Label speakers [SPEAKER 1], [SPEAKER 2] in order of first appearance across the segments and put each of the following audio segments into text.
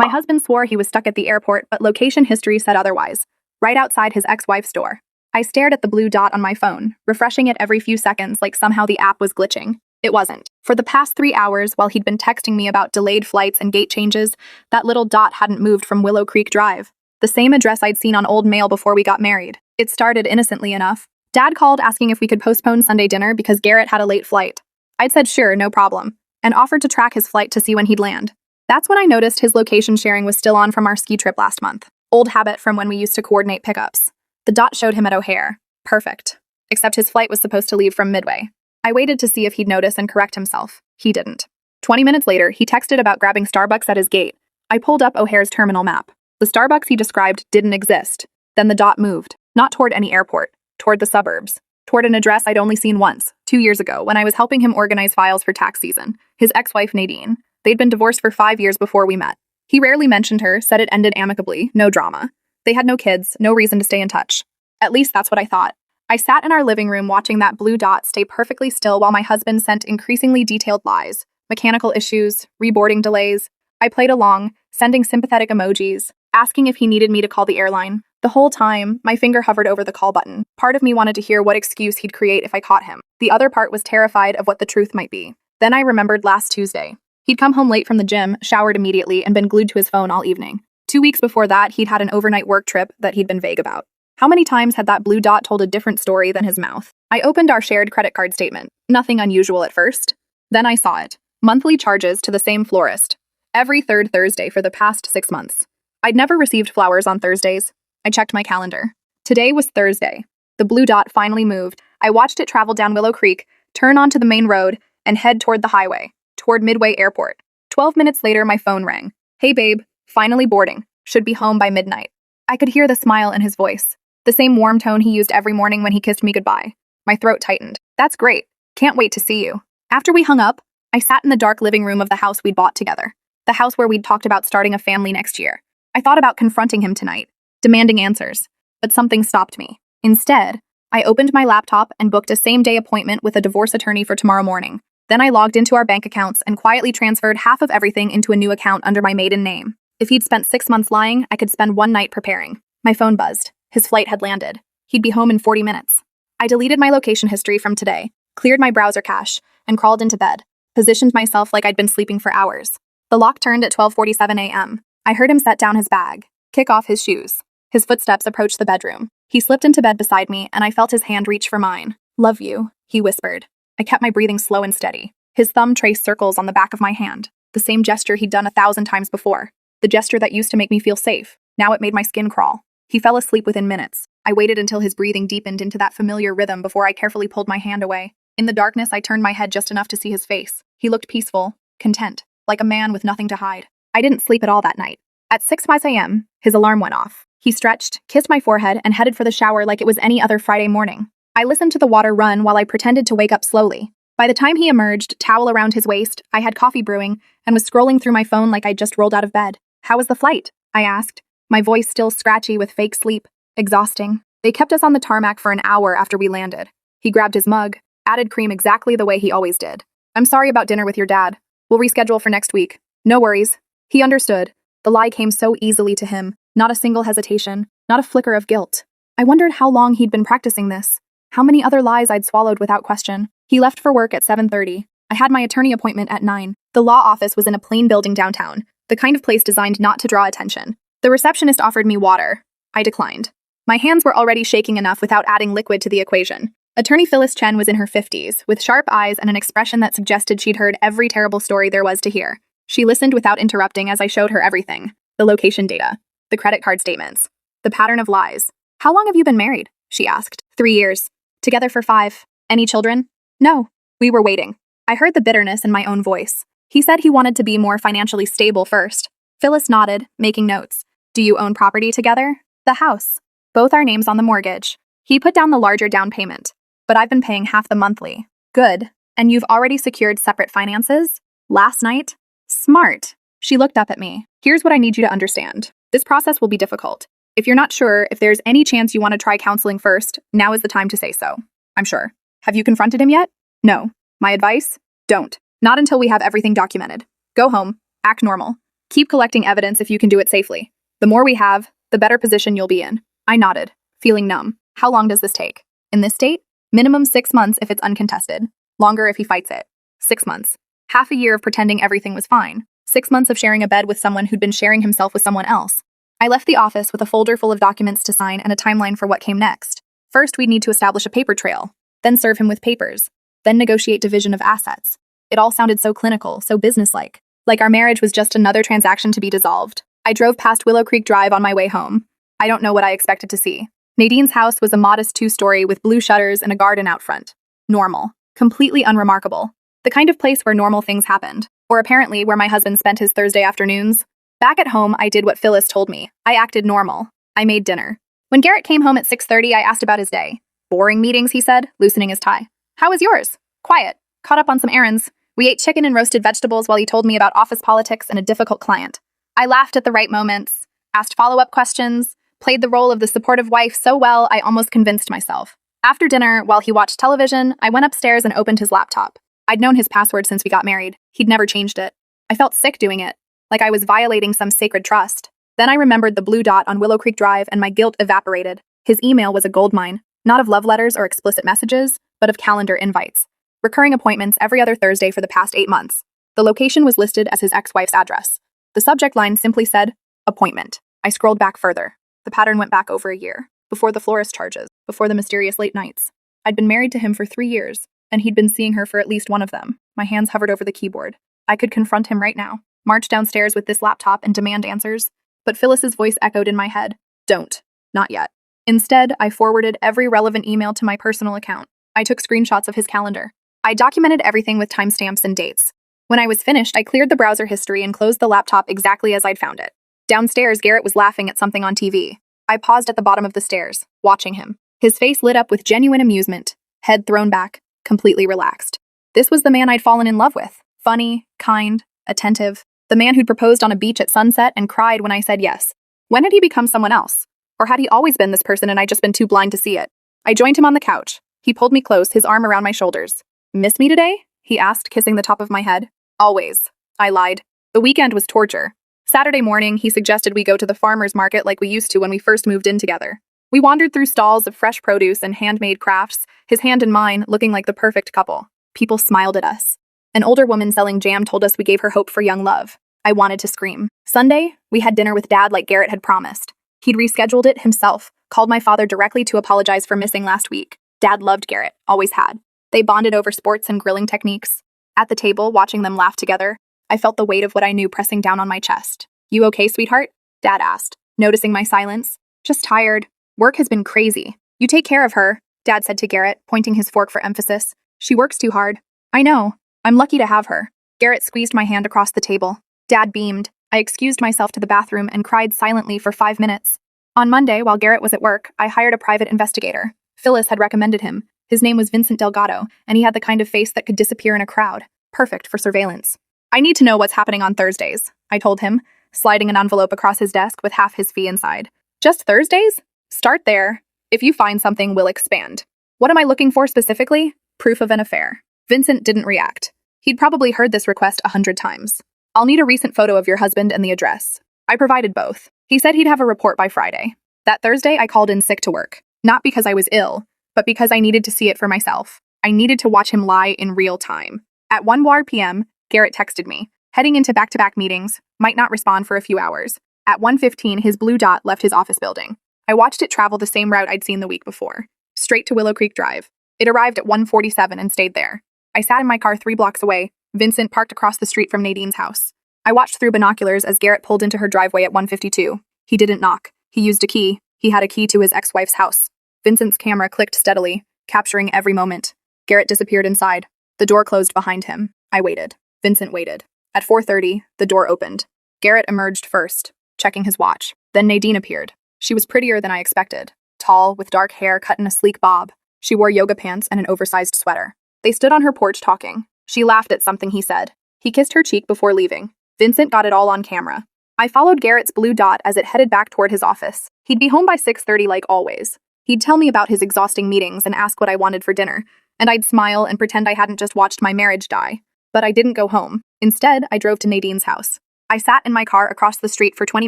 [SPEAKER 1] My husband swore he was stuck at the airport, but location history said otherwise, right outside his ex-wife's door. I stared at the blue dot on my phone, refreshing it every few seconds like somehow the app was glitching. It wasn't. For the past 3 hours, while he'd been texting me about delayed flights and gate changes, that little dot hadn't moved from Willow Creek Drive, the same address I'd seen on old mail before we got married. It started innocently enough. Dad called asking if we could postpone Sunday dinner because Garrett had a late flight. I'd said sure, no problem, and offered to track his flight to see when he'd land. That's when I noticed his location sharing was still on from our ski trip last month. Old habit from when we used to coordinate pickups. The dot showed him at O'Hare. Perfect. Except his flight was supposed to leave from Midway. I waited to see if he'd notice and correct himself. He didn't. 20 minutes later, he texted about grabbing Starbucks at his gate. I pulled up O'Hare's terminal map. The Starbucks he described didn't exist. Then the dot moved. Not toward any airport. Toward the suburbs. Toward an address I'd only seen once, 2 years ago, when I was helping him organize files for tax season. His ex-wife, Nadine. They'd been divorced for 5 years before we met. He rarely mentioned her, said it ended amicably, no drama. They had no kids, no reason to stay in touch. At least that's what I thought. I sat in our living room watching that blue dot stay perfectly still while my husband sent increasingly detailed lies, mechanical issues, reboarding delays. I played along, sending sympathetic emojis, asking if he needed me to call the airline. The whole time, my finger hovered over the call button. Part of me wanted to hear what excuse he'd create if I caught him. The other part was terrified of what the truth might be. Then I remembered last Tuesday. He'd come home late from the gym, showered immediately, and been glued to his phone all evening. 2 weeks before that, he'd had an overnight work trip that he'd been vague about. How many times had that blue dot told a different story than his mouth? I opened our shared credit card statement. Nothing unusual at first. Then I saw it. Monthly charges to the same florist. Every third Thursday for the past 6 months. I'd never received flowers on Thursdays. I checked my calendar. Today was Thursday. The blue dot finally moved. I watched it travel down Willow Creek, turn onto the main road, and head toward the highway, toward Midway Airport. 12 minutes later, my phone rang. Hey babe, finally boarding. Should be home by midnight. I could hear the smile in his voice. The same warm tone he used every morning when he kissed me goodbye. My throat tightened. That's great. Can't wait to see you. After we hung up, I sat in the dark living room of the house we'd bought together. The house where we'd talked about starting a family next year. I thought about confronting him tonight, demanding answers. But something stopped me. Instead, I opened my laptop and booked a same-day appointment with a divorce attorney for tomorrow morning. Then I logged into our bank accounts and quietly transferred half of everything into a new account under my maiden name. If he'd spent 6 months lying, I could spend one night preparing. My phone buzzed. His flight had landed. He'd be home in 40 minutes. I deleted my location history from today, cleared my browser cache, and crawled into bed, positioned myself like I'd been sleeping for hours. The lock turned at 12:47 a.m. I heard him set down his bag, kick off his shoes. His footsteps approached the bedroom. He slipped into bed beside me, and I felt his hand reach for mine. Love you, he whispered. I kept my breathing slow and steady. His thumb traced circles on the back of my hand, the same gesture he'd done 1,000 times before. The gesture that used to make me feel safe. Now it made my skin crawl. He fell asleep within minutes. I waited until his breathing deepened into that familiar rhythm before I carefully pulled my hand away. In the darkness, I turned my head just enough to see his face. He looked peaceful, content, like a man with nothing to hide. I didn't sleep at all that night. At 6:05 a.m., his alarm went off. He stretched, kissed my forehead, and headed for the shower like it was any other Friday morning. I listened to the water run while I pretended to wake up slowly. By the time he emerged, towel around his waist, I had coffee brewing, and was scrolling through my phone like I'd just rolled out of bed. How was the flight? I asked, my voice still scratchy with fake sleep. Exhausting. They kept us on the tarmac for an hour after we landed. He grabbed his mug, added cream exactly the way he always did. I'm sorry about dinner with your dad. We'll reschedule for next week. No worries. He understood. The lie came so easily to him. Not a single hesitation. Not a flicker of guilt. I wondered how long he'd been practicing this. How many other lies I'd swallowed without question. He left for work at 7:30. I had my attorney appointment at 9. The law office was in a plain building downtown, the kind of place designed not to draw attention. The receptionist offered me water. I declined. My hands were already shaking enough without adding liquid to the equation. Attorney Phyllis Chen was in her 50s, with sharp eyes and an expression that suggested she'd heard every terrible story there was to hear. She listened without interrupting as I showed her everything. The location data. The credit card statements. The pattern of lies. How long have you been married? She asked. 3 years. Together for 5. Any children? No. We were waiting. I heard the bitterness in my own voice. He said he wanted to be more financially stable first. Phyllis nodded, making notes. Do you own property together? The house. Both our names on the mortgage. He put down the larger down payment. But I've been paying half the monthly. Good. And you've already secured separate finances? Last night? Smart. She looked up at me. Here's what I need you to understand. This process will be difficult. If you're not sure if there's any chance you want to try counseling first, now is the time to say so. I'm sure. Have you confronted him yet? No. My advice? Don't. Not until we have everything documented. Go home. Act normal. Keep collecting evidence if you can do it safely. The more we have, the better position you'll be in. I nodded, feeling numb. How long does this take? In this state? Minimum 6 months if it's uncontested. Longer if he fights it. 6 months. Half a year of pretending everything was fine. 6 months of sharing a bed with someone who'd been sharing himself with someone else. I left the office with a folder full of documents to sign and a timeline for what came next. First, we'd need to establish a paper trail, then serve him with papers, then negotiate division of assets. It all sounded so clinical, so businesslike. Like our marriage was just another transaction to be dissolved. I drove past Willow Creek Drive on my way home. I don't know what I expected to see. Nadine's house was a modest 2-story with blue shutters and a garden out front. Normal. Completely unremarkable. The kind of place where normal things happened. Or apparently where my husband spent his Thursday afternoons. Back at home, I did what Phyllis told me. I acted normal. I made dinner. When Garrett came home at 6:30, I asked about his day. Boring meetings, he said, loosening his tie. How was yours? Quiet. Caught up on some errands. We ate chicken and roasted vegetables while he told me about office politics and a difficult client. I laughed at the right moments, asked follow-up questions, played the role of the supportive wife so well I almost convinced myself. After dinner, while he watched television, I went upstairs and opened his laptop. I'd known his password since we got married. He'd never changed it. I felt sick doing it, like I was violating some sacred trust. Then I remembered the blue dot on Willow Creek Drive and my guilt evaporated. His email was a goldmine, not of love letters or explicit messages, but of calendar invites. Recurring appointments every other Thursday for the past 8 months. The location was listed as his ex-wife's address. The subject line simply said, appointment. I scrolled back further. The pattern went back over a year. Before the florist charges, before the mysterious late nights. I'd been married to him for 3 years, and he'd been seeing her for at least one of them. My hands hovered over the keyboard. I could confront him right now, march downstairs with this laptop and demand answers, but Phyllis's voice echoed in my head. Don't. Not yet. Instead, I forwarded every relevant email to my personal account. I took screenshots of his calendar. I documented everything with timestamps and dates. When I was finished, I cleared the browser history and closed the laptop exactly as I'd found it. Downstairs, Garrett was laughing at something on TV. I paused at the bottom of the stairs, watching him. His face lit up with genuine amusement, head thrown back, completely relaxed. This was the man I'd fallen in love with. Funny, kind, attentive. The man who'd proposed on a beach at sunset and cried when I said yes. When had he become someone else? Or had he always been this person and I'd just been too blind to see it? I joined him on the couch. He pulled me close, his arm around my shoulders. Miss me today? He asked, kissing the top of my head. Always. I lied. The weekend was torture. Saturday morning, he suggested we go to the farmer's market like we used to when we first moved in together. We wandered through stalls of fresh produce and handmade crafts, his hand in mine, looking like the perfect couple. People smiled at us. An older woman selling jam told us we gave her hope for young love. I wanted to scream. Sunday, we had dinner with Dad like Garrett had promised. He'd rescheduled it himself, called my father directly to apologize for missing last week. Dad loved Garrett, always had. They bonded over sports and grilling techniques. At the table, watching them laugh together, I felt the weight of what I knew pressing down on my chest. You okay, sweetheart? Dad asked, noticing my silence. Just tired. Work has been crazy. You take care of her, Dad said to Garrett, pointing his fork for emphasis. She works too hard. I know. I'm lucky to have her. Garrett squeezed my hand across the table. Dad beamed. I excused myself to the bathroom and cried silently for 5 minutes. On Monday, while Garrett was at work, I hired a private investigator. Phyllis had recommended him. His name was Vincent Delgado, and he had the kind of face that could disappear in a crowd. Perfect for surveillance. I need to know what's happening on Thursdays, I told him, sliding an envelope across his desk with half his fee inside. Just Thursdays? Start there. If you find something, we'll expand. What am I looking for specifically? Proof of an affair. Vincent didn't react. He'd probably heard this request 100 times. I'll need a recent photo of your husband and the address. I provided both. He said he'd have a report by Friday. That Thursday, I called in sick to work. Not because I was ill, but because I needed to see it for myself. I needed to watch him lie in real time. At 1 p.m., Garrett texted me. Heading into back-to-back meetings, might not respond for a few hours. At 1:15, his blue dot left his office building. I watched it travel the same route I'd seen the week before, straight to Willow Creek Drive. It arrived at 1:47 and stayed there. I sat in my car 3 blocks away. Vincent parked across the street from Nadine's house. I watched through binoculars as Garrett pulled into her driveway at 1:52. He didn't knock. He used a key. He had a key to his ex-wife's house. Vincent's camera clicked steadily, capturing every moment. Garrett disappeared inside. The door closed behind him. I waited. Vincent waited. At 4:30, the door opened. Garrett emerged first, checking his watch. Then Nadine appeared. She was prettier than I expected. Tall, with dark hair cut in a sleek bob. She wore yoga pants and an oversized sweater. They stood on her porch talking. She laughed at something he said. He kissed her cheek before leaving. Vincent got it all on camera. I followed Garrett's blue dot as it headed back toward his office. He'd be home by 6:30 like always. He'd tell me about his exhausting meetings and ask what I wanted for dinner, and I'd smile and pretend I hadn't just watched my marriage die. But I didn't go home. Instead, I drove to Nadine's house. I sat in my car across the street for 20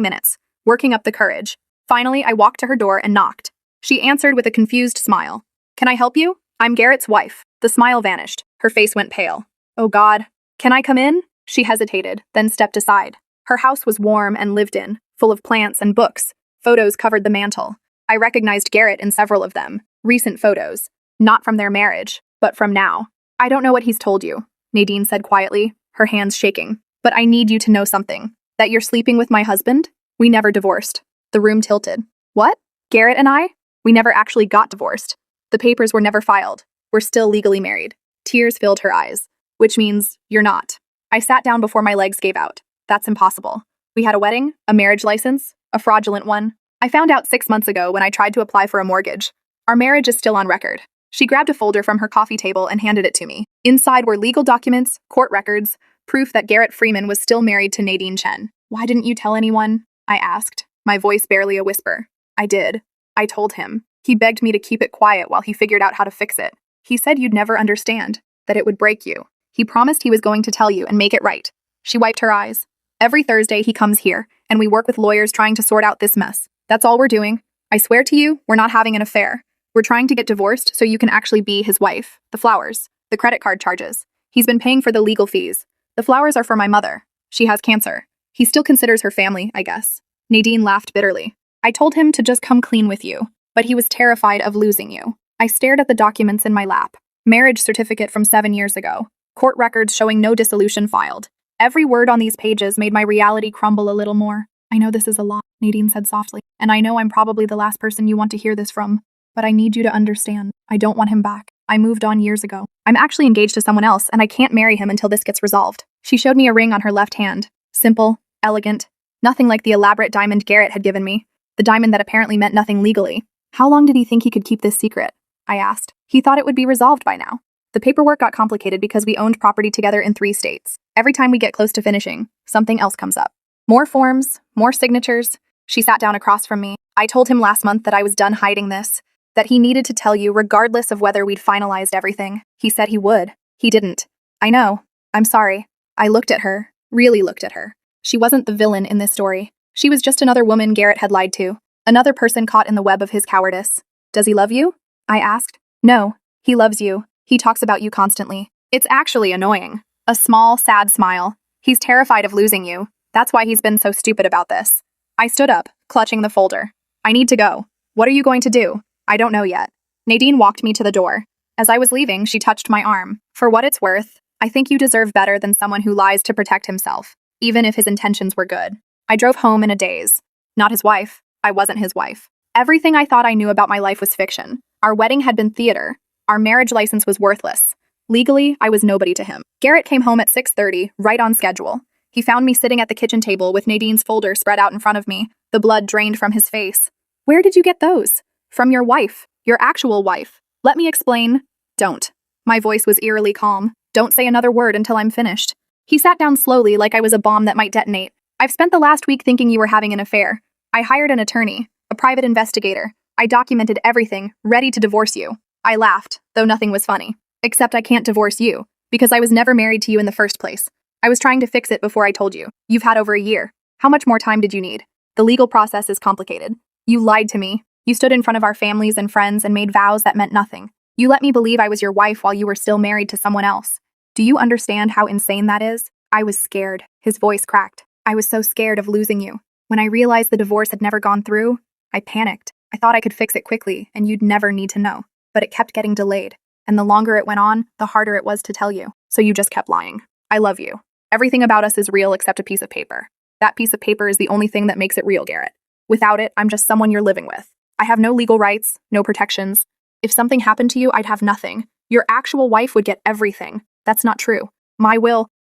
[SPEAKER 1] minutes, working up the courage. Finally, I walked to her door and knocked. She answered with a confused smile. Can I help you? I'm Garrett's wife. The smile vanished. Her face went pale. Oh God. Can I come in? She hesitated, then stepped aside. Her house was warm and lived in, full of plants and books. Photos covered the mantel. I recognized Garrett in several of them. Recent photos. Not from their marriage, but from now. I don't know what he's told you, Nadine said quietly, her hands shaking. But I need you to know something. That you're sleeping with my husband? We never divorced. The room tilted. What? Garrett and I? We never actually got divorced. The papers were never filed. We're still legally married. Tears filled her eyes. Which means, you're not. I sat down before my legs gave out. That's impossible. We had a wedding, a marriage license, a fraudulent one. I found out 6 months ago when I tried to apply for a mortgage. Our marriage is still on record. She grabbed a folder from her coffee table and handed it to me. Inside were legal documents, court records, proof that Garrett Freeman was still married to Nadine Chen. Why didn't you tell anyone? I asked, my voice barely a whisper. I did. I told him. He begged me to keep it quiet while he figured out how to fix it. He said you'd never understand, that it would break you. He promised he was going to tell you and make it right. She wiped her eyes. Every Thursday he comes here, and we work with lawyers trying to sort out this mess. That's all we're doing. I swear to you, we're not having an affair. We're trying to get divorced so you can actually be his wife. The flowers. The credit card charges. He's been paying for the legal fees. The flowers are for my mother. She has cancer. He still considers her family, I guess. Nadine laughed bitterly. I told him to just come clean with you, but he was terrified of losing you. I stared at the documents in my lap. Marriage certificate from 7 years ago. Court records showing no dissolution filed. Every word on these pages made my reality crumble a little more. I know this is a lot, Nadine said softly, and I know I'm probably the last person you want to hear this from, but I need you to understand. I don't want him back. I moved on years ago. I'm actually engaged to someone else, and I can't marry him until this gets resolved. She showed me a ring on her left hand. Simple, elegant, nothing like the elaborate diamond Garrett had given me. The diamond that apparently meant nothing legally. How long did he think he could keep this secret? I asked. He thought it would be resolved by now. The paperwork got complicated because we owned property together in 3 states. Every time we get close to finishing, something else comes up. More forms, more signatures. She sat down across from me. I told him last month that I was done hiding this, that he needed to tell you regardless of whether we'd finalized everything. He said he would. He didn't. I know. I'm sorry. I looked at her, really looked at her. She wasn't the villain in this story. She was just another woman Garrett had lied to. Another person caught in the web of his cowardice. Does he love you? I asked. No. He loves you. He talks about you constantly. It's actually annoying. A small, sad smile. He's terrified of losing you. That's why he's been so stupid about this. I stood up, clutching the folder. I need to go. What are you going to do? I don't know yet. Nadine walked me to the door. As I was leaving, she touched my arm. For what it's worth, I think you deserve better than someone who lies to protect himself, even if his intentions were good. I drove home in a daze. Not his wife. I wasn't his wife. Everything I thought I knew about my life was fiction. Our wedding had been theater. Our marriage license was worthless. Legally, I was nobody to him. Garrett came home at 6:30, right on schedule. He found me sitting at the kitchen table with Nadine's folder spread out in front of me, the blood drained from his face. Where did you get those? From your wife. Your actual wife. Let me explain. Don't. My voice was eerily calm. Don't say another word until I'm finished. He sat down slowly like I was a bomb that might detonate. I've spent the last week thinking you were having an affair. I hired an attorney, a private investigator. I documented everything, ready to divorce you. I laughed, though nothing was funny. Except I can't divorce you, because I was never married to you in the first place. I was trying to fix it before I told you. You've had over a year. How much more time did you need? The legal process is complicated. You lied to me. You stood in front of our families and friends and made vows that meant nothing. You let me believe I was your wife while you were still married to someone else. Do you understand how insane that is? I was scared. His voice cracked. I was so scared of losing you. When I realized the divorce had never gone through, I panicked. I thought I could fix it quickly and you'd never need to know. But it kept getting delayed. And the longer it went on, the harder it was to tell you. So you just kept lying. I love you. Everything about us is real except a piece of paper. That piece of paper is the only thing that makes it real, Garrett. Without it, I'm just someone you're living with. I have no legal rights, no protections. If something happened to you, I'd have nothing. Your actual wife would get everything. That's not true.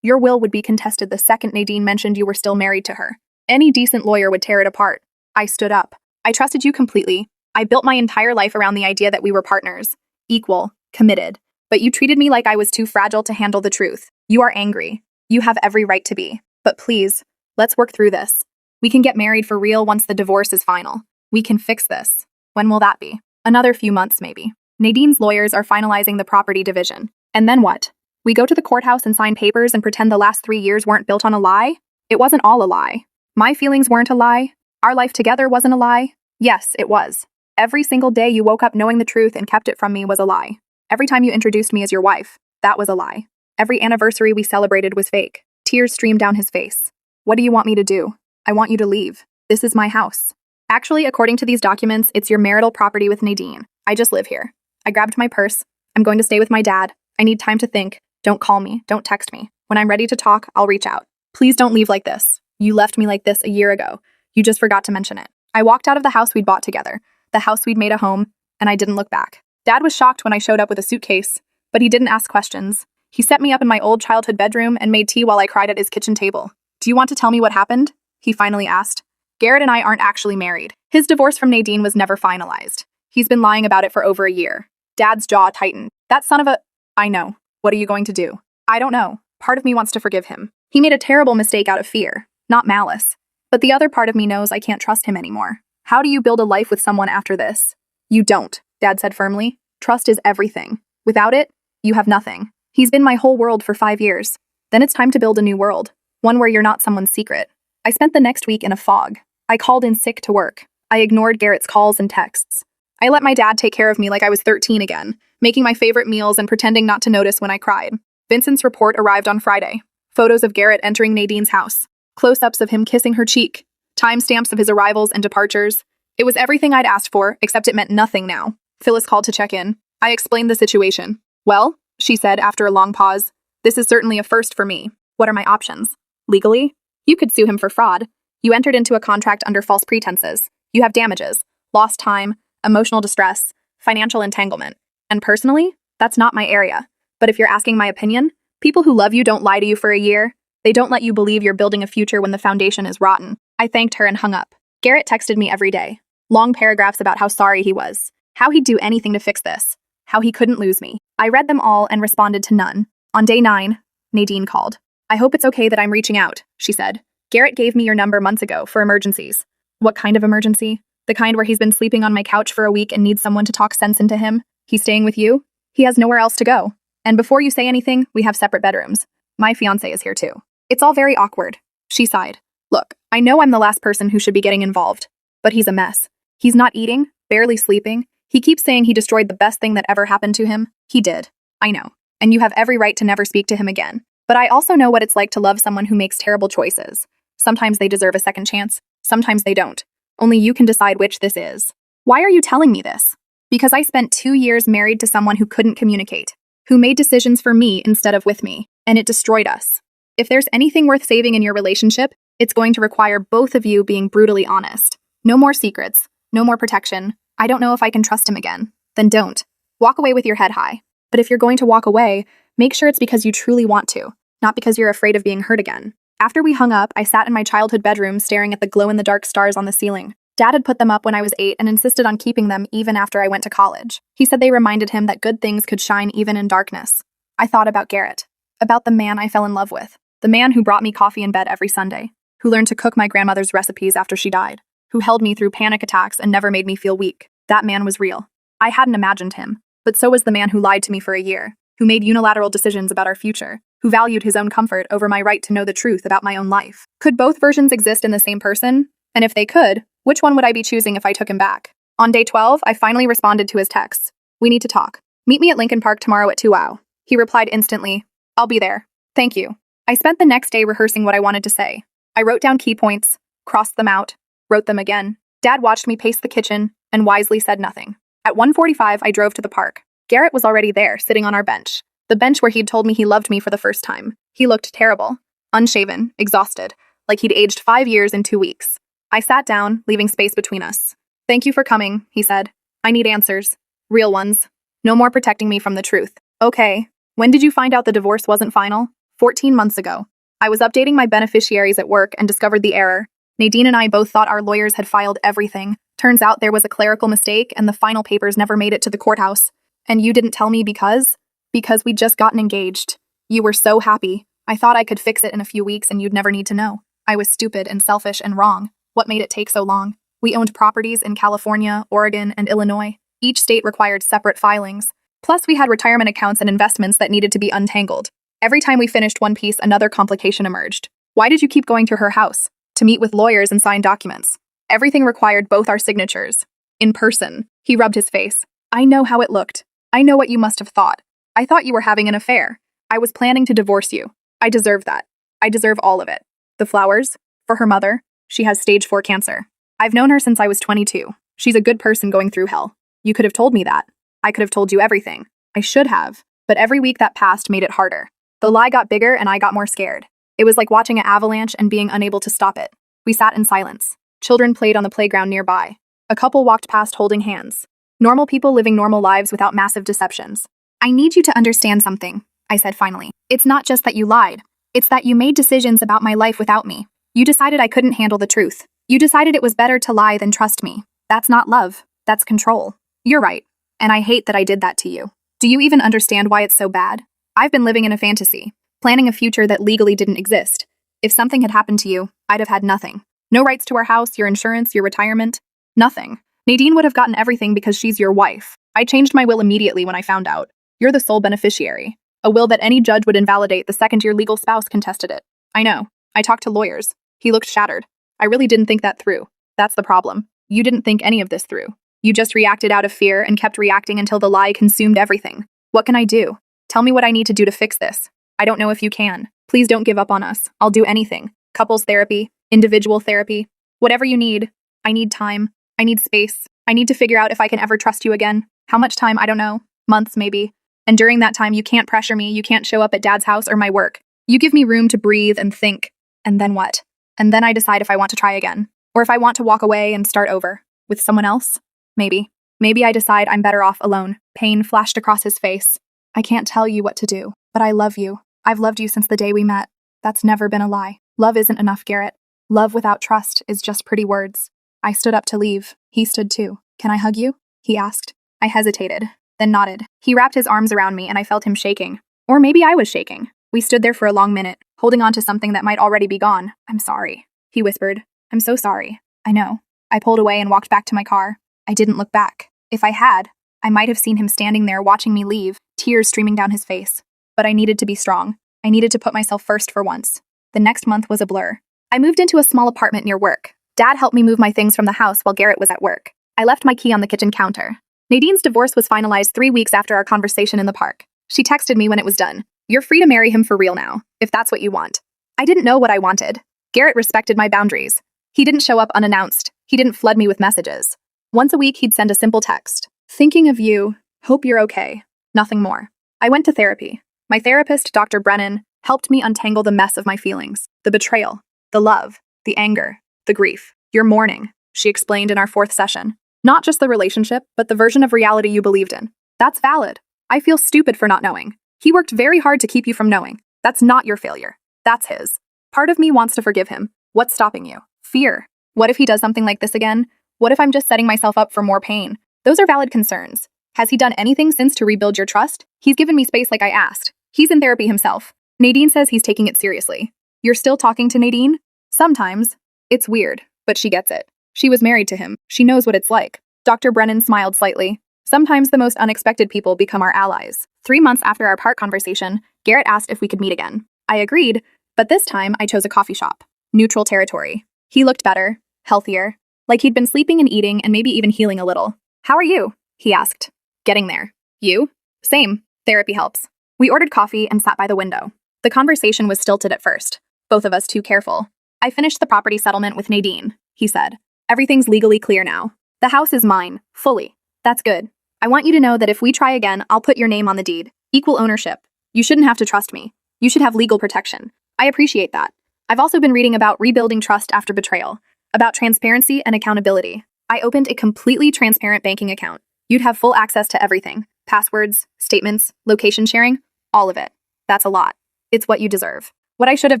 [SPEAKER 1] Your will would be contested the second Nadine mentioned you were still married to her. Any decent lawyer would tear it apart. I stood up. I trusted you completely. I built my entire life around the idea that we were partners. Equal. Committed. But you treated me like I was too fragile to handle the truth. You are angry. You have every right to be. But please, let's work through this. We can get married for real once the divorce is final. We can fix this. When will that be? Another few months, maybe. Nadine's lawyers are finalizing the property division. And then what? We go to the courthouse and sign papers and pretend the last 3 years weren't built on a lie? It wasn't all a lie. My feelings weren't a lie. Our life together wasn't a lie. Yes, it was. Every single day you woke up knowing the truth and kept it from me was a lie. Every time you introduced me as your wife, that was a lie. Every anniversary we celebrated was fake. Tears streamed down his face. What do you want me to do? I want you to leave. This is my house. Actually, according to these documents, it's your marital property with Nadine. I just live here. I grabbed my purse. I'm going to stay with my dad. I need time to think. Don't call me. Don't text me. When I'm ready to talk, I'll reach out. Please don't leave like this. You left me like this a year ago. You just forgot to mention it. I walked out of the house we'd bought together, the house we'd made a home, and I didn't look back. Dad was shocked when I showed up with a suitcase, but he didn't ask questions. He set me up in my old childhood bedroom and made tea while I cried at his kitchen table. Do you want to tell me what happened? He finally asked. Garrett and I aren't actually married. His divorce from Nadine was never finalized. He's been lying about it for over a year. Dad's jaw tightened. That son of a... I know. What are you going to do? I don't know. Part of me wants to forgive him. He made a terrible mistake out of fear, not malice. But the other part of me knows I can't trust him anymore. How do you build a life with someone after this? You don't, Dad said firmly. Trust is everything. Without it, you have nothing. He's been my whole world for 5 years. Then it's time to build a new world. One where you're not someone's secret. I spent the next week in a fog. I called in sick to work. I ignored Garrett's calls and texts. I let my dad take care of me like I was 13 again, making my favorite meals and pretending not to notice when I cried. Vincent's report arrived on Friday. Photos of Garrett entering Nadine's house. Close-ups of him kissing her cheek. Timestamps of his arrivals and departures. It was everything I'd asked for, except it meant nothing now. Phyllis called to check in. I explained the situation. Well, she said after a long pause, this is certainly a first for me. What are my options? Legally? You could sue him for fraud. You entered into a contract under false pretenses. You have damages, lost time, emotional distress, financial entanglement. And personally, that's not my area. But if you're asking my opinion, people who love you don't lie to you for a year. They don't let you believe you're building a future when the foundation is rotten. I thanked her and hung up. Garrett texted me every day. Long paragraphs about how sorry he was. How he'd do anything to fix this. How he couldn't lose me. I read them all and responded to none. On day 9, Nadine called. I hope it's okay that I'm reaching out, she said. Garrett gave me your number months ago for emergencies. What kind of emergency? The kind where he's been sleeping on my couch for a week and needs someone to talk sense into him? He's staying with you? He has nowhere else to go. And before you say anything, we have separate bedrooms. My fiancé is here too. It's all very awkward. She sighed. Look, I know I'm the last person who should be getting involved, but he's a mess. He's not eating, barely sleeping. He keeps saying he destroyed the best thing that ever happened to him. He did. I know. And you have every right to never speak to him again. But I also know what it's like to love someone who makes terrible choices. Sometimes they deserve a second chance. Sometimes they don't. Only you can decide which this is. Why are you telling me this? Because I spent 2 years married to someone who couldn't communicate, who made decisions for me instead of with me, and it destroyed us. If there's anything worth saving in your relationship, it's going to require both of you being brutally honest. No more secrets. No more protection. I don't know if I can trust him again. Then don't. Walk away with your head high. But if you're going to walk away, make sure it's because you truly want to, not because you're afraid of being hurt again. After we hung up, I sat in my childhood bedroom staring at the glow-in-the-dark stars on the ceiling. Dad had put them up when I was 8 and insisted on keeping them even after I went to college. He said they reminded him that good things could shine even in darkness. I thought about Garrett. About the man I fell in love with. The man who brought me coffee in bed every Sunday. Who learned to cook my grandmother's recipes after she died. Who held me through panic attacks and never made me feel weak. That man was real. I hadn't imagined him. But so was the man who lied to me for a year. Who made unilateral decisions about our future. Who valued his own comfort over my right to know the truth about my own life. Could both versions exist in the same person? And if they could, which one would I be choosing if I took him back? On day 12, I finally responded to his texts. We need to talk. Meet me at Lincoln Park tomorrow at 2 hour. He replied instantly. I'll be there. Thank you. I spent the next day rehearsing what I wanted to say. I wrote down key points, crossed them out, wrote them again. Dad watched me pace the kitchen and wisely said nothing. At 1:45, I drove to the park. Garrett was already there, sitting on our bench. The bench where he'd told me he loved me for the first time. He looked terrible. Unshaven, exhausted, like he'd aged 5 years in 2 weeks. I sat down, leaving space between us. Thank you for coming, he said. I need answers. Real ones. No more protecting me from the truth. Okay. When did you find out the divorce wasn't final? 14 months ago. I was updating my beneficiaries at work and discovered the error. Nadine and I both thought our lawyers had filed everything. Turns out there was a clerical mistake and the final papers never made it to the courthouse. And you didn't tell me because? Because we'd just gotten engaged. You were so happy. I thought I could fix it in a few weeks and you'd never need to know. I was stupid and selfish and wrong. What made it take so long? We owned properties in California, Oregon, and Illinois. Each state required separate filings. Plus, we had retirement accounts and investments that needed to be untangled. Every time we finished one piece, another complication emerged. Why did you keep going to her house? To meet with lawyers and sign documents. Everything required both our signatures. In person. He rubbed his face. I know how it looked. I know what you must have thought. I thought you were having an affair. I was planning to divorce you. I deserve that. I deserve all of it. The flowers? For her mother? She has stage 4 cancer. I've known her since I was 22. She's a good person going through hell. You could have told me that. I could have told you everything. I should have. But every week that passed made it harder. The lie got bigger and I got more scared. It was like watching an avalanche and being unable to stop it. We sat in silence. Children played on the playground nearby. A couple walked past holding hands. Normal people living normal lives without massive deceptions. I need you to understand something, I said finally. It's not just that you lied. It's that you made decisions about my life without me. You decided I couldn't handle the truth. You decided it was better to lie than trust me. That's not love. That's control. You're right. And I hate that I did that to you. Do you even understand why it's so bad? I've been living in a fantasy, planning a future that legally didn't exist. If something had happened to you, I'd have had nothing. No rights to our house, your insurance, your retirement. Nothing. Nadine would have gotten everything because she's your wife. I changed my will immediately when I found out. You're the sole beneficiary. A will that any judge would invalidate the second your legal spouse contested it. I know. I talked to lawyers. He looked shattered. I really didn't think that through. That's the problem. You didn't think any of this through. You just reacted out of fear and kept reacting until the lie consumed everything. What can I do? Tell me what I need to do to fix this. I don't know if you can. Please don't give up on us. I'll do anything. Couples therapy, individual therapy, whatever you need. I need time. I need space. I need to figure out if I can ever trust you again. How much time? I don't know. Months, maybe. And during that time, you can't pressure me. You can't show up at Dad's house or my work. You give me room to breathe and think. And then what? And then I decide if I want to try again. Or if I want to walk away and start over. With someone else? Maybe. Maybe I decide I'm better off alone. Pain flashed across his face. I can't tell you what to do, but I love you. I've loved you since the day we met. That's never been a lie. Love isn't enough, Garrett. Love without trust is just pretty words. I stood up to leave. He stood too. Can I hug you? He asked. I hesitated, then nodded. He wrapped his arms around me and I felt him shaking. Or maybe I was shaking. We stood there for a long minute, holding on to something that might already be gone. I'm sorry, he whispered. I'm so sorry. I know. I pulled away and walked back to my car. I didn't look back. If I had, I might have seen him standing there watching me leave, tears streaming down his face. But I needed to be strong. I needed to put myself first for once. The next month was a blur. I moved into a small apartment near work. Dad helped me move my things from the house while Garrett was at work. I left my key on the kitchen counter. Nadine's divorce was finalized 3 weeks after our conversation in the park. She texted me when it was done. You're free to marry him for real now, if that's what you want. I didn't know what I wanted. Garrett respected my boundaries. He didn't show up unannounced. He didn't flood me with messages. Once a week, he'd send a simple text. Thinking of you. Hope you're okay. Nothing more. I went to therapy. My therapist, Dr. Brennan, helped me untangle the mess of my feelings. The betrayal. The love. The anger. The grief. You're mourning, she explained in our 4th session. Not just the relationship, but the version of reality you believed in. That's valid. I feel stupid for not knowing. He worked very hard to keep you from knowing. That's not your failure. That's his. Part of me wants to forgive him. What's stopping you? Fear. What if he does something like this again? What if I'm just setting myself up for more pain? Those are valid concerns. Has he done anything since to rebuild your trust? He's given me space like I asked. He's in therapy himself. Nadine says he's taking it seriously. You're still talking to Nadine? Sometimes. It's weird, but she gets it. She was married to him. She knows what it's like. Dr. Brennan smiled slightly. Sometimes the most unexpected people become our allies. 3 months after our park conversation, Garrett asked if we could meet again. I agreed, but this time I chose a coffee shop. Neutral territory. He looked better, healthier, like he'd been sleeping and eating and maybe even healing a little. How are you? He asked. Getting there. You? Same. Therapy helps. We ordered coffee and sat by the window. The conversation was stilted at first, both of us too careful. I finished the property settlement with Nadine, he said. Everything's legally clear now. The house is mine, fully. That's good. I want you to know that if we try again, I'll put your name on the deed. Equal ownership. You shouldn't have to trust me. You should have legal protection. I appreciate that. I've also been reading about rebuilding trust after betrayal, about transparency and accountability. I opened a completely transparent banking account. You'd have full access to everything. Passwords, statements, location sharing, all of it. That's a lot. It's what you deserve. What I should have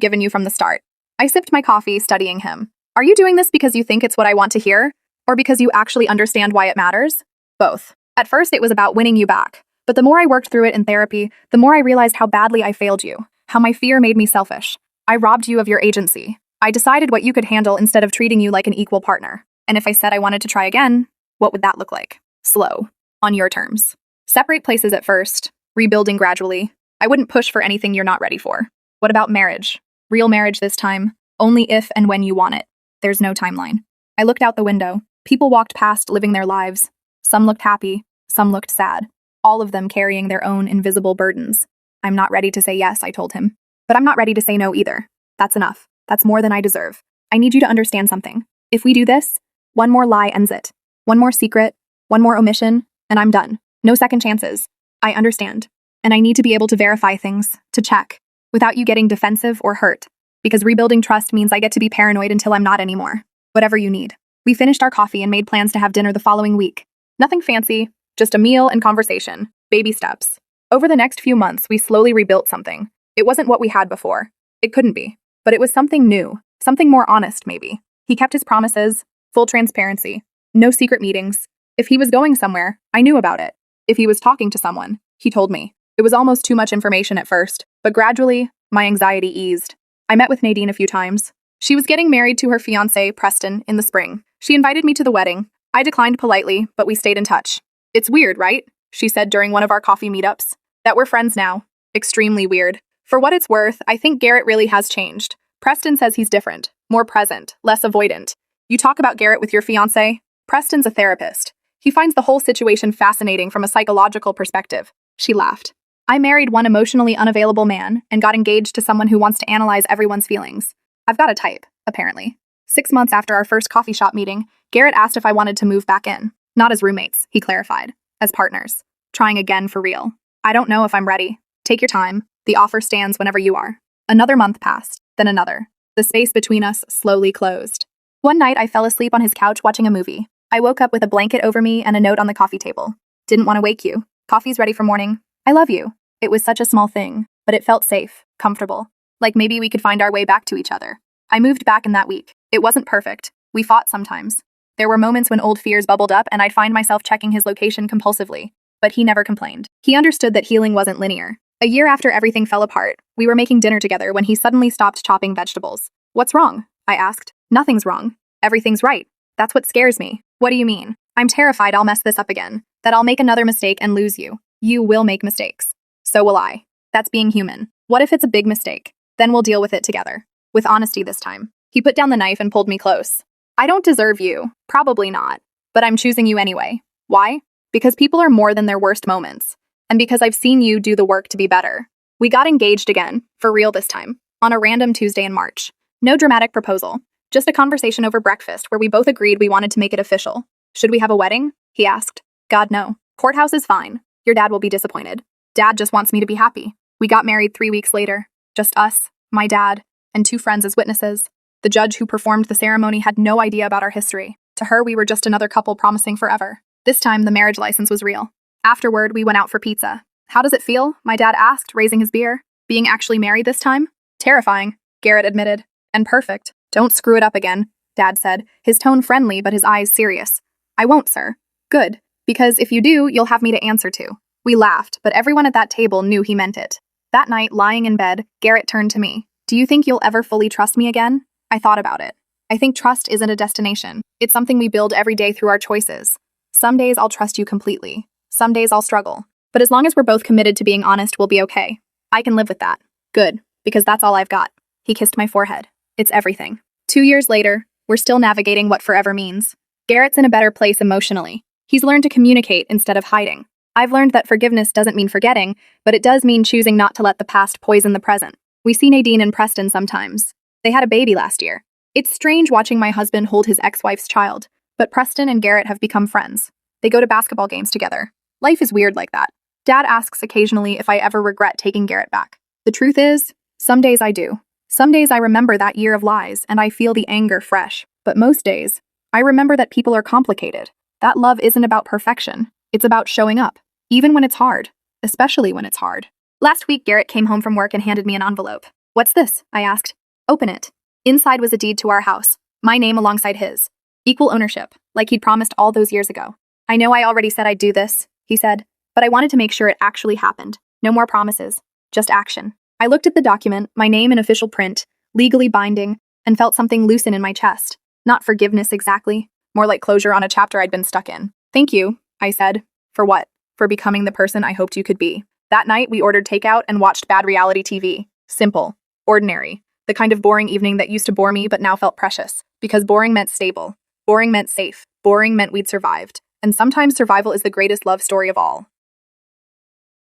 [SPEAKER 1] given you from the start. I sipped my coffee, studying him. Are you doing this because you think it's what I want to hear? Or because you actually understand why it matters? Both. At first, it was about winning you back. But the more I worked through it in therapy, the more I realized how badly I failed you. How my fear made me selfish. I robbed you of your agency. I decided what you could handle instead of treating you like an equal partner. And if I said I wanted to try again, what would that look like? Slow. On your terms. Separate places at first. Rebuilding gradually. I wouldn't push for anything you're not ready for. What about marriage? Real marriage this time, only if and when you want it. There's no timeline. I looked out the window. People walked past living their lives. Some looked happy, some looked sad, all of them carrying their own invisible burdens. I'm not ready to say yes, I told him. But I'm not ready to say no either. That's enough. That's more than I deserve. I need you to understand something. If we do this, one more lie ends it. One more secret, one more omission, and I'm done. No second chances. I understand. And I need to be able to verify things, to check, without you getting defensive or hurt. Because rebuilding trust means I get to be paranoid until I'm not anymore. Whatever you need. We finished our coffee and made plans to have dinner the following week. Nothing fancy, just a meal and conversation. Baby steps. Over the next few months, we slowly rebuilt something. It wasn't what we had before. It couldn't be. But it was something new. Something more honest, maybe. He kept his promises. Full transparency. No secret meetings. If he was going somewhere, I knew about it. If he was talking to someone, he told me. It was almost too much information at first, but gradually, my anxiety eased. I met with Nadine a few times. She was getting married to her fiancé, Preston, in the spring. She invited me to the wedding. I declined politely, but we stayed in touch. It's weird, right? She said during one of our coffee meetups. That we're friends now. Extremely weird. For what it's worth, I think Garrett really has changed. Preston says he's different, more present, less avoidant. You talk about Garrett with your fiancé? Preston's a therapist. He finds the whole situation fascinating from a psychological perspective. She laughed. I married one emotionally unavailable man and got engaged to someone who wants to analyze everyone's feelings. I've got a type, apparently. 6 months after our first coffee shop meeting, Garrett asked if I wanted to move back in. Not as roommates, he clarified. As partners. Trying again for real. I don't know if I'm ready. Take your time. The offer stands whenever you are. Another month passed, then another. The space between us slowly closed. One night, I fell asleep on his couch watching a movie. I woke up with a blanket over me and a note on the coffee table. Didn't want to wake you. Coffee's ready for morning. I love you. It was such a small thing, but it felt safe, comfortable. Like maybe we could find our way back to each other. I moved back in that week. It wasn't perfect. We fought sometimes. There were moments when old fears bubbled up and I'd find myself checking his location compulsively. But he never complained. He understood that healing wasn't linear. A year after everything fell apart, we were making dinner together when he suddenly stopped chopping vegetables. What's wrong? I asked. Nothing's wrong. Everything's right. That's what scares me. What do you mean? I'm terrified I'll mess this up again. That I'll make another mistake and lose you. You will make mistakes. So will I. That's being human. What if it's a big mistake? Then we'll deal with it together. With honesty this time. He put down the knife and pulled me close. I don't deserve you. Probably not. But I'm choosing you anyway. Why? Because people are more than their worst moments. And because I've seen you do the work to be better. We got engaged again, for real this time, on a random Tuesday in March. No dramatic proposal. Just a conversation over breakfast where we both agreed we wanted to make it official. Should we have a wedding? He asked. God, no. Courthouse is fine. Your dad will be disappointed. Dad just wants me to be happy. We got married 3 weeks later. Just us, my dad, and 2 friends as witnesses. The judge who performed the ceremony had no idea about our history. To her, we were just another couple promising forever. This time, the marriage license was real. Afterward, we went out for pizza. How does it feel? My dad asked, raising his beer. Being actually married this time? Terrifying, Garrett admitted. And perfect. Don't screw it up again, Dad said, his tone friendly but his eyes serious. I won't, sir. Good. Because if you do, you'll have me to answer to. We laughed, but everyone at that table knew he meant it. That night, lying in bed, Garrett turned to me. Do you think you'll ever fully trust me again? I thought about it. I think trust isn't a destination. It's something we build every day through our choices. Some days I'll trust you completely. Some days I'll struggle. But as long as we're both committed to being honest, we'll be okay. I can live with that. Good, because that's all I've got. He kissed my forehead. It's everything. 2 years later, we're still navigating what forever means. Garrett's in a better place emotionally. He's learned to communicate instead of hiding. I've learned that forgiveness doesn't mean forgetting, but it does mean choosing not to let the past poison the present. We see Nadine and Preston sometimes. They had a baby last year. It's strange watching my husband hold his ex-wife's child, but Preston and Garrett have become friends. They go to basketball games together. Life is weird like that. Dad asks occasionally if I ever regret taking Garrett back. The truth is, some days I do. Some days I remember that year of lies and I feel the anger fresh. But most days, I remember that people are complicated. That love isn't about perfection. It's about showing up, even when it's hard, especially when it's hard. Last week, Garrett came home from work and handed me an envelope. What's this? I asked. Open it. Inside was a deed to our house, my name alongside his. Equal ownership, like he'd promised all those years ago. I know I already said I'd do this, he said, but I wanted to make sure it actually happened. No more promises, just action. I looked at the document, my name in official print, legally binding, and felt something loosen in my chest. Not forgiveness exactly, more like closure on a chapter I'd been stuck in. Thank you, I said. For what? For becoming the person I hoped you could be. That night, we ordered takeout and watched bad reality TV. Simple. Ordinary. The kind of boring evening that used to bore me but now felt precious. Because boring meant stable. Boring meant safe. Boring meant we'd survived. And sometimes survival is the greatest love story of all.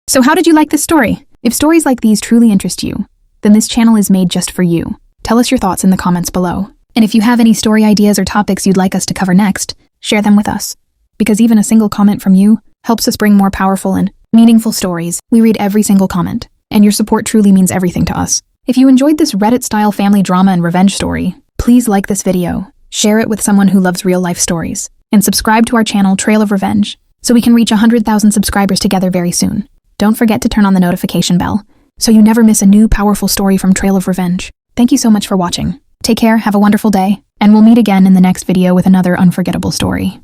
[SPEAKER 2] So how did you like this story? If stories like these truly interest you, then this channel is made just for you. Tell us your thoughts in the comments below. And if you have any story ideas or topics you'd like us to cover next, share them with us. Because even a single comment from you helps us bring more powerful and meaningful stories. We read every single comment, and your support truly means everything to us. If you enjoyed this Reddit-style family drama and revenge story, please like this video, share it with someone who loves real-life stories, and subscribe to our channel Trail of Revenge so we can reach 100,000 subscribers together very soon. Don't forget to turn on the notification bell so you never miss a new powerful story from Trail of Revenge. Thank you so much for watching. Take care, have a wonderful day, and we'll meet again in the next video with another unforgettable story.